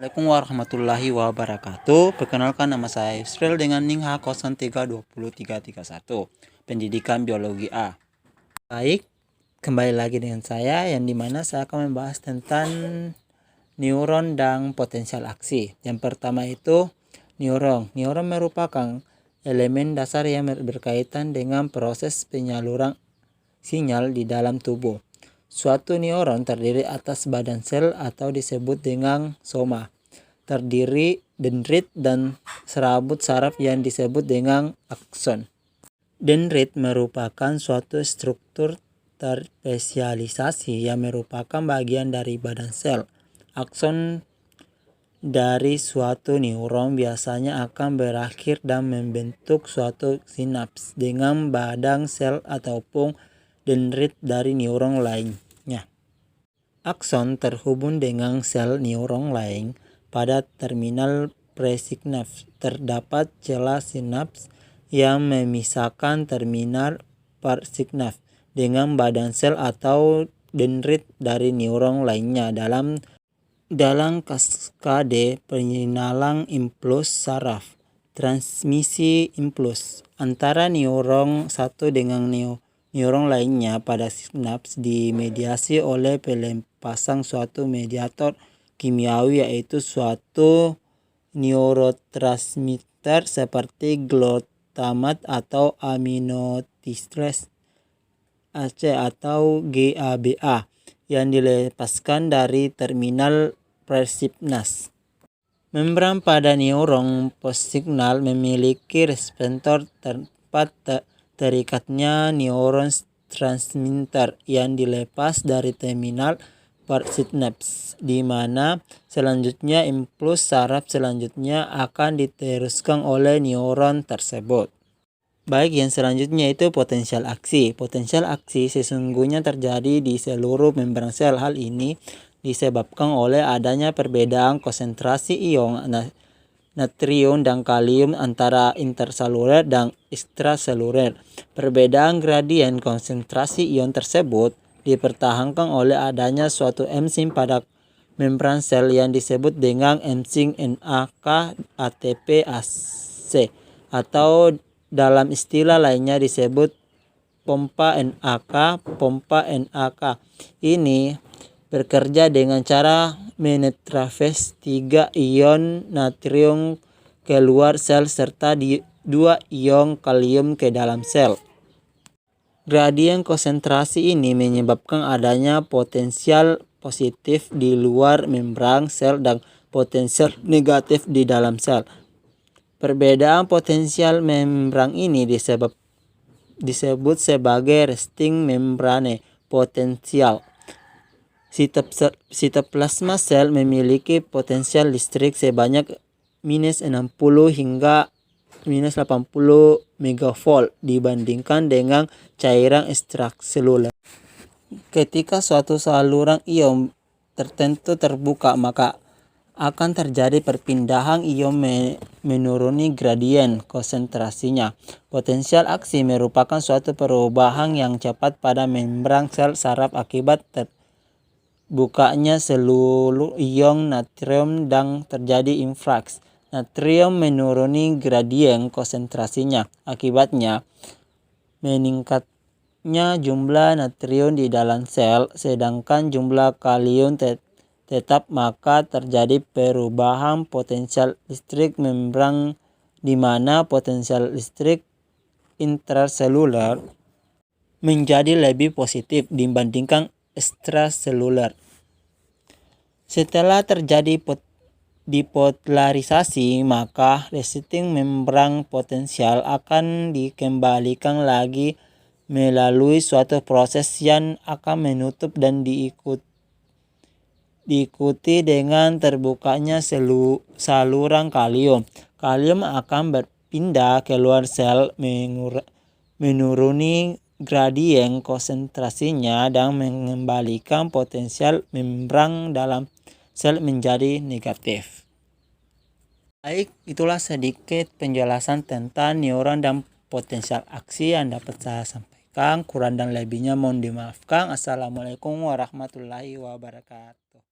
Assalamualaikum warahmatullahi wabarakatuh. Perkenalkan, nama saya Israel dengan NINGHA 032331, Pendidikan Biologi A. Baik, kembali lagi dengan saya yang dimana saya akan membahas tentang neuron dan potensial aksi. Yang pertama itu neuron. Neuron merupakan elemen dasar yang berkaitan dengan proses penyaluran sinyal di dalam tubuh. Suatu neuron terdiri atas badan sel atau disebut dengan soma, terdiri dendrit dan serabut saraf yang disebut dengan akson. Dendrit merupakan suatu struktur terspesialisasi yang merupakan bagian dari badan sel. Akson dari suatu neuron biasanya akan berakhir dan membentuk suatu sinaps dengan badan sel ataupun dendrit dari neuron lainnya. Akson terhubung dengan sel neuron lain. Pada terminal presinaps terdapat celah sinaps yang memisahkan terminal persinaps dengan badan sel atau dendrit dari neuron lainnya. Dalam kaskade penyenalan impuls saraf, transmisi impuls antara neuron satu dengan neuron lainnya pada sinaps dimediasi oleh pelepasan suatu mediator kimiawi, yaitu suatu neurotransmitter seperti glutamat atau aminotransferase atau GABA yang dilepaskan dari terminal presinaps. Membran pada neuron postsignal memiliki reseptor tempat terikatnya neuron transmitter yang dilepas dari terminal persinaps, di mana selanjutnya impuls saraf selanjutnya akan diteruskan oleh neuron tersebut. Baik, yang selanjutnya itu potensial aksi. Potensial aksi sesungguhnya terjadi di seluruh membran sel. Hal ini disebabkan oleh adanya perbedaan konsentrasi ion natrium dan kalium antara intraseluler dan ekstraseluler. Perbedaan gradien konsentrasi ion tersebut dipertahankan oleh adanya suatu enzim pada membran sel yang disebut dengan enzim NAK ATPase, atau dalam istilah lainnya disebut pompa NAK. Pompa NAK ini bekerja dengan cara menetrafase 3 ion natrium keluar sel serta 2 ion kalium ke dalam sel. Gradien konsentrasi ini menyebabkan adanya potensial positif di luar membran sel dan potensial negatif di dalam sel. Perbedaan potensial membran ini disebut sebagai resting membrane potensial. Sitoplasma sel memiliki potensial listrik sebanyak minus 60 hingga minus 80 megavolt dibandingkan dengan cairan ekstraseluler. Ketika suatu saluran ion tertentu terbuka, maka akan terjadi perpindahan ion menuruni gradien konsentrasinya. Potensial aksi merupakan suatu perubahan yang cepat pada membran sel saraf akibat terbukanya seluruh ion natrium dan terjadi influx natrium menuruni gradien konsentrasinya. Akibatnya meningkatnya jumlah natrium di dalam sel, sedangkan jumlah kalium tetap, maka terjadi perubahan potensial listrik membran di mana potensial listrik intraseluler menjadi lebih positif dibandingkan ekstraseluler. Setelah terjadi dipolarisasi, maka resisting membran potensial akan dikembalikan lagi melalui suatu proses yang akan menutup dan diikuti dengan terbukanya saluran kalium. Kalium akan berpindah keluar sel menuruni gradien konsentrasinya dan mengembalikan potensial membran dalam sel menjadi negatif. Baik, itulah sedikit penjelasan tentang neuron dan potensial aksi yang dapat saya sampaikan. Kurang dan lebihnya mohon dimaafkan. Assalamualaikum warahmatullahi wabarakatuh.